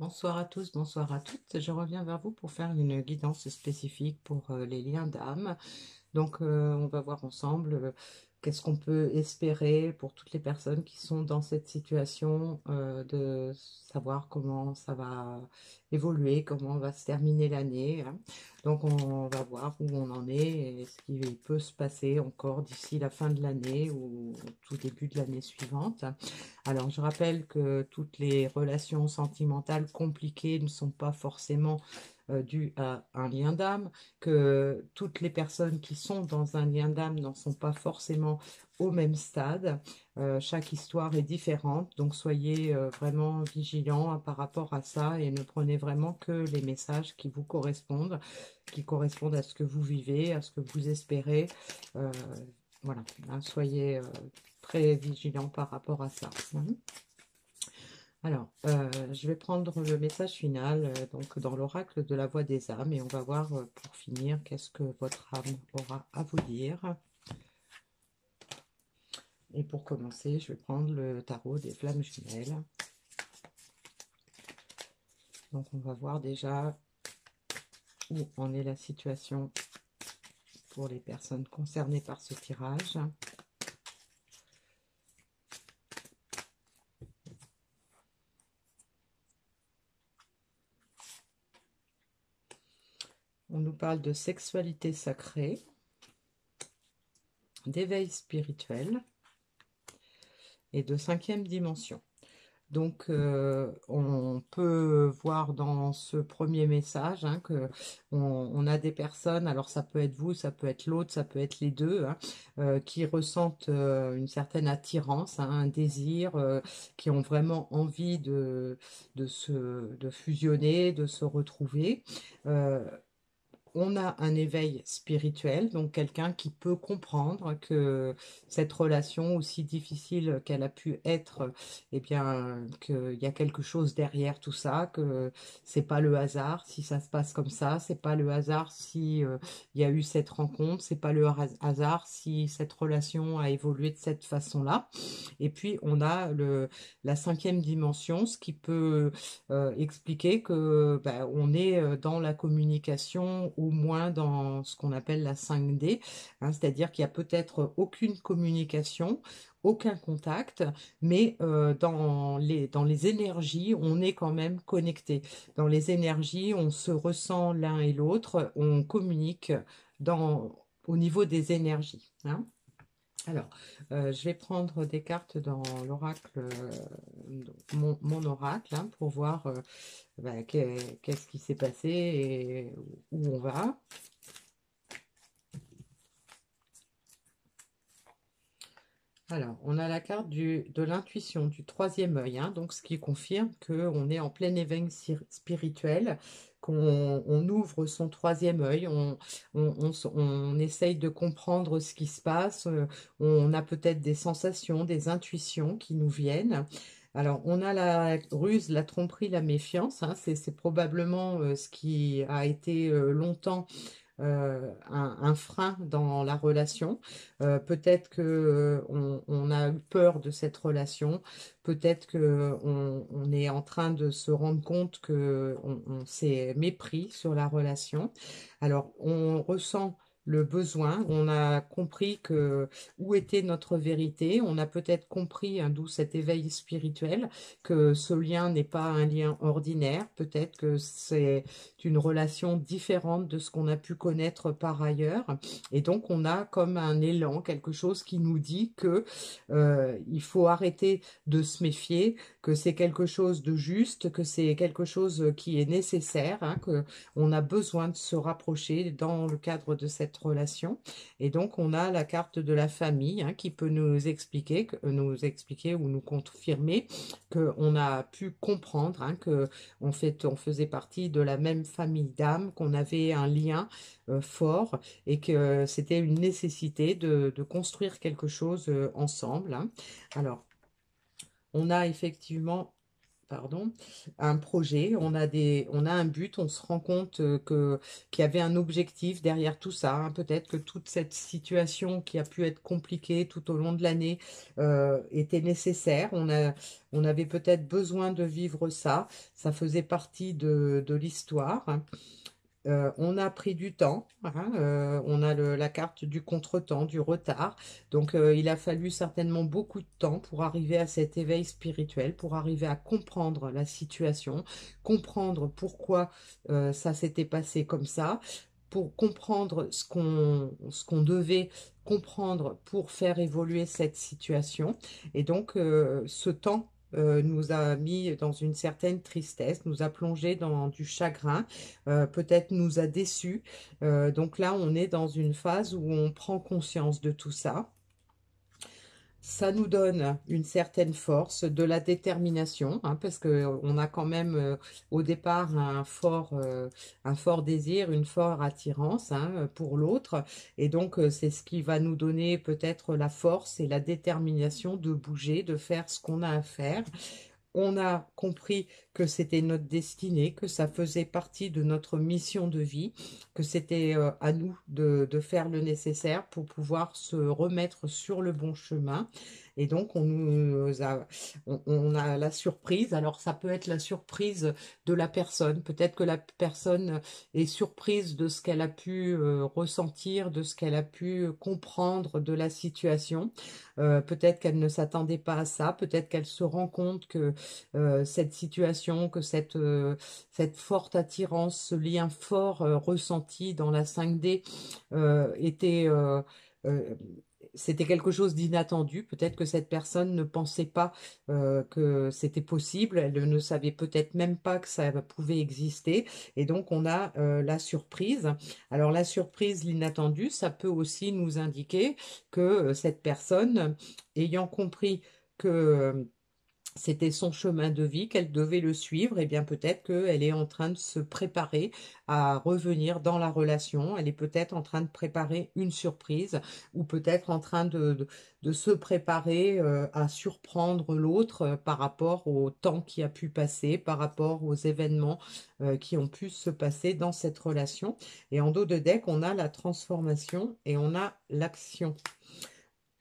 Bonsoir à tous, bonsoir à toutes. Je reviens vers vous pour faire une guidance spécifique pour les liens d'âme. Donc, on va voir ensemble qu'est-ce qu'on peut espérer pour toutes les personnes qui sont dans cette situation, de savoir comment ça va évoluer, comment va se terminer l'année, hein. Donc, on va voir où on en est et ce qui peut se passer encore d'ici la fin de l'année ou au tout début de l'année suivante. Alors, je rappelle que toutes les relations sentimentales compliquées ne sont pas forcément dues à un lien d'âme, que toutes les personnes qui sont dans un lien d'âme n'en sont pas forcément au même stade. Chaque histoire est différente, donc soyez vraiment vigilants par rapport à ça et ne prenez vraiment que les messages qui correspondent à ce que vous vivez, à ce que vous espérez. Euh, voilà, hein, soyez très vigilants par rapport à ça. Alors, je vais prendre le message final donc dans l'oracle de la voix des âmes et on va voir pour finir qu'est-ce que votre âme aura à vous dire. Et pour commencer, je vais prendre le tarot des flammes jumelles. Donc, on va voir déjà où en est la situation pour les personnes concernées par ce tirage. On nous parle de sexualité sacrée, d'éveil spirituel et de 5e dimension. Donc, on peut voir dans ce premier message que on a des personnes, alors ça peut être vous, ça peut être l'autre, ça peut être les deux, hein, qui ressentent une certaine attirance, hein, un désir, qui ont vraiment envie de fusionner, de se retrouver. On a un éveil spirituel, donc quelqu'un qui peut comprendre que cette relation, aussi difficile qu'elle a pu être, eh bien, qu'il y a quelque chose derrière tout ça, que c'est pas le hasard si ça se passe comme ça, c'est pas le hasard si il y a eu cette rencontre, c'est pas le hasard si cette relation a évolué de cette façon-là. Et puis on a la 5e dimension, ce qui peut expliquer que on est dans la communication, au moins dans ce qu'on appelle la 5D, hein, c'est-à-dire qu'il y a peut-être aucune communication, aucun contact, mais dans les énergies, on est quand même connecté. Dans les énergies, on se ressent l'un et l'autre, on communique au niveau des énergies, hein. Alors, je vais prendre des cartes dans l'oracle, mon oracle, hein, pour voir qu'est-ce qui s'est passé et où on va. Alors, on a la carte de l'intuition, du 3e œil, hein, donc ce qui confirme qu'on est en plein éveil spirituel, qu'on ouvre son 3e œil, on essaye de comprendre ce qui se passe, on a peut-être des sensations, des intuitions qui nous viennent. Alors, on a la ruse, la tromperie, la méfiance, hein, c'est probablement ce qui a été longtemps un frein dans la relation. Peut-être que on a eu peur de cette relation. Peut-être que on est en train de se rendre compte que on s'est mépris sur la relation. Alors, on ressent le besoin, on a compris que où était notre vérité, on a peut-être compris, hein, d'où cet éveil spirituel, que ce lien n'est pas un lien ordinaire, peut-être que c'est une relation différente de ce qu'on a pu connaître par ailleurs. Et donc, on a comme un élan, quelque chose qui nous dit que il faut arrêter de se méfier, que c'est quelque chose de juste, que c'est quelque chose qui est nécessaire, hein, que on a besoin de se rapprocher dans le cadre de cette relation. Et donc, on a la carte de la famille, hein, qui peut nous expliquer ou nous confirmer qu'on a pu comprendre, hein, que on faisait partie de la même famille d'âme, qu'on avait un lien fort et que c'était une nécessité de construire quelque chose ensemble, hein. Alors, on a effectivement pardon, un projet, on a un but, on se rend compte qu'il y avait un objectif derrière tout ça, hein. Peut-être que toute cette situation qui a pu être compliquée tout au long de l'année était nécessaire. On avait peut-être besoin de vivre ça. Ça faisait partie de l'histoire, hein. On a pris du temps, hein, on a la carte du contretemps, du retard. Donc, il a fallu certainement beaucoup de temps pour arriver à cet éveil spirituel, pour arriver à comprendre la situation, comprendre pourquoi ça s'était passé comme ça, pour comprendre ce qu'on devait comprendre pour faire évoluer cette situation. Et donc, ce temps nous a mis dans une certaine tristesse, nous a plongé dans du chagrin, peut-être nous a déçus. Donc là, on est dans une phase où on prend conscience de tout ça. Ça nous donne une certaine force, de la détermination, hein, parce que on a quand même au départ un fort désir, une forte attirance, hein, pour l'autre. Et donc, c'est ce qui va nous donner peut-être la force et la détermination de bouger, de faire ce qu'on a à faire. On a compris que c'était notre destinée, que ça faisait partie de notre mission de vie, que c'était à nous de faire le nécessaire pour pouvoir se remettre sur le bon chemin. Et donc, on a la surprise. Alors, ça peut être la surprise de la personne. Peut-être que la personne est surprise de ce qu'elle a pu ressentir, de ce qu'elle a pu comprendre de la situation. Peut-être qu'elle ne s'attendait pas à ça. Peut-être qu'elle se rend compte que cette situation, que cette forte attirance, ce lien fort ressenti dans la 5D était euh, c'était quelque chose d'inattendu. Peut-être que cette personne ne pensait pas que c'était possible. Elle ne savait peut-être même pas que ça pouvait exister. Et donc, on a la surprise. Alors, la surprise, l'inattendu, ça peut aussi nous indiquer que cette personne, ayant compris que c'était son chemin de vie, qu'elle devait le suivre, et bien peut-être qu'elle est en train de se préparer à revenir dans la relation, elle est peut-être en train de préparer une surprise, ou peut-être en train de se préparer à surprendre l'autre par rapport au temps qui a pu passer, par rapport aux événements qui ont pu se passer dans cette relation. Et en dos de deck, on a la transformation et on a l'action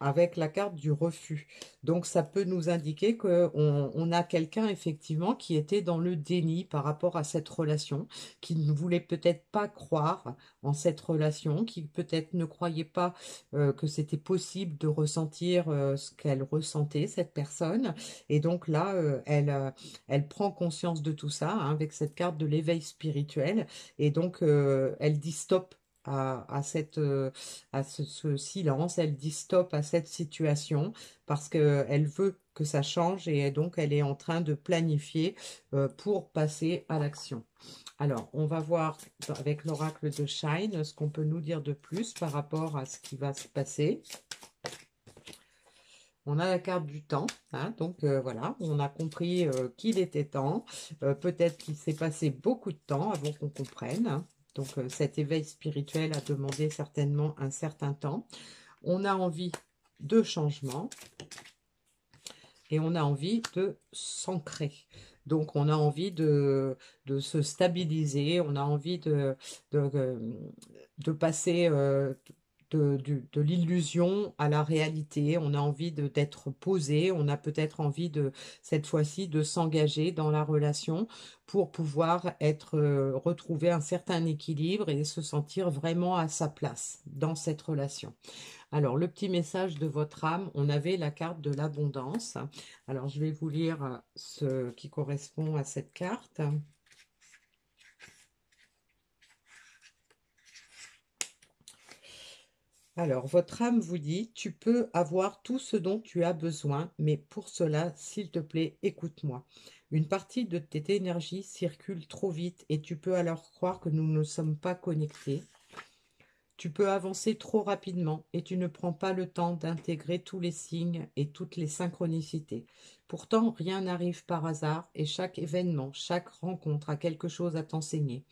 avec la carte du refus. Donc ça peut nous indiquer qu'on a quelqu'un effectivement qui était dans le déni par rapport à cette relation, qui ne voulait peut-être pas croire en cette relation, qui peut-être ne croyait pas que c'était possible de ressentir ce qu'elle ressentait, cette personne. Et donc là, elle prend conscience de tout ça, hein, avec cette carte de l'éveil spirituel. Et donc, elle dit stop à ce silence, elle dit stop à cette situation parce qu'elle veut que ça change et donc elle est en train de planifier pour passer à l'action. Alors, on va voir avec l'oracle de Shine ce qu'on peut nous dire de plus par rapport à ce qui va se passer. On a la carte du temps, hein, donc voilà, on a compris qu'il était temps. Peut-être qu'il s'est passé beaucoup de temps avant qu'on comprenne, hein. Donc cet éveil spirituel a demandé certainement un certain temps. On a envie de changement et on a envie de s'ancrer. Donc on a envie de se stabiliser, on a envie de, de passer de l'illusion à la réalité. On a envie d'être posé, on a peut-être envie de cette fois-ci de s'engager dans la relation pour pouvoir être retrouver un certain équilibre et se sentir vraiment à sa place dans cette relation. Alors, le petit message de votre âme, on avait la carte de l'abondance. Alors, je vais vous lire ce qui correspond à cette carte. Alors, votre âme vous dit, tu peux avoir tout ce dont tu as besoin, mais pour cela, s'il te plaît, écoute-moi. Une partie de tes énergies circule trop vite et tu peux alors croire que nous ne sommes pas connectés. Tu peux avancer trop rapidement et tu ne prends pas le temps d'intégrer tous les signes et toutes les synchronicités. Pourtant, rien n'arrive par hasard et chaque événement, chaque rencontre a quelque chose à t'enseigner.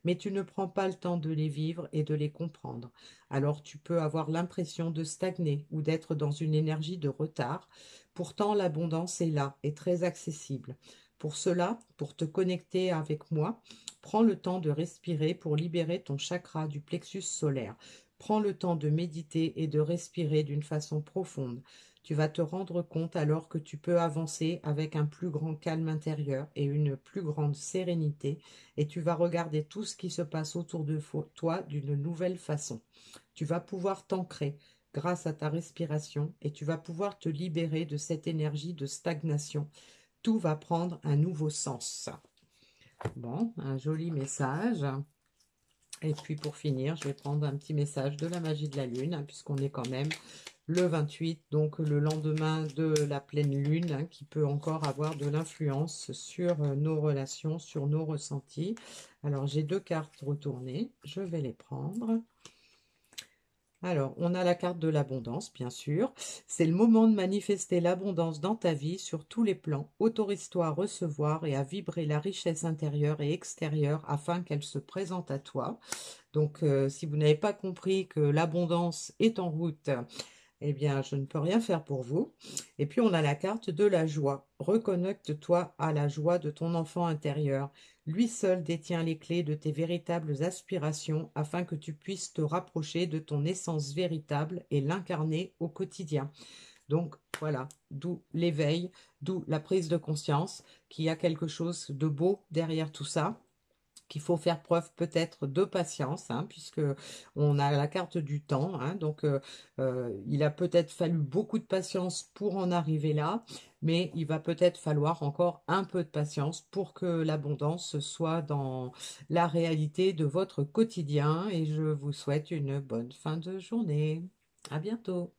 Mais tu ne prends pas le temps de les vivre et de les comprendre. Alors tu peux avoir l'impression de stagner ou d'être dans une énergie de retard. Pourtant, l'abondance est là et très accessible. Pour cela, pour te connecter avec moi, prends le temps de respirer pour libérer ton chakra du plexus solaire. Prends le temps de méditer et de respirer d'une façon profonde. Tu vas te rendre compte alors que tu peux avancer avec un plus grand calme intérieur et une plus grande sérénité, et tu vas regarder tout ce qui se passe autour de toi d'une nouvelle façon. Tu vas pouvoir t'ancrer grâce à ta respiration et tu vas pouvoir te libérer de cette énergie de stagnation. Tout va prendre un nouveau sens. Bon, un joli message. Et puis pour finir, je vais prendre un petit message de la magie de la lune, hein, puisqu'on est quand même le 28, donc le lendemain de la pleine lune, hein, qui peut encore avoir de l'influence sur nos relations, sur nos ressentis. Alors j'ai deux cartes retournées, je vais les prendre. Alors, on a la carte de l'abondance, bien sûr. C'est le moment de manifester l'abondance dans ta vie sur tous les plans. Autorise-toi à recevoir et à vibrer la richesse intérieure et extérieure afin qu'elle se présente à toi. Donc, si vous n'avez pas compris que l'abondance est en route, eh bien, je ne peux rien faire pour vous. Et puis, on a la carte de la joie. Reconnecte-toi à la joie de ton enfant intérieur. Lui seul détient les clés de tes véritables aspirations afin que tu puisses te rapprocher de ton essence véritable et l'incarner au quotidien. Donc, voilà, d'où l'éveil, d'où la prise de conscience qu'il y a quelque chose de beau derrière tout ça, qu'il faut faire preuve peut-être de patience, hein, puisque on a la carte du temps, hein, donc il a peut-être fallu beaucoup de patience pour en arriver là, mais il va peut-être falloir encore un peu de patience pour que l'abondance soit dans la réalité de votre quotidien, et je vous souhaite une bonne fin de journée. À bientôt.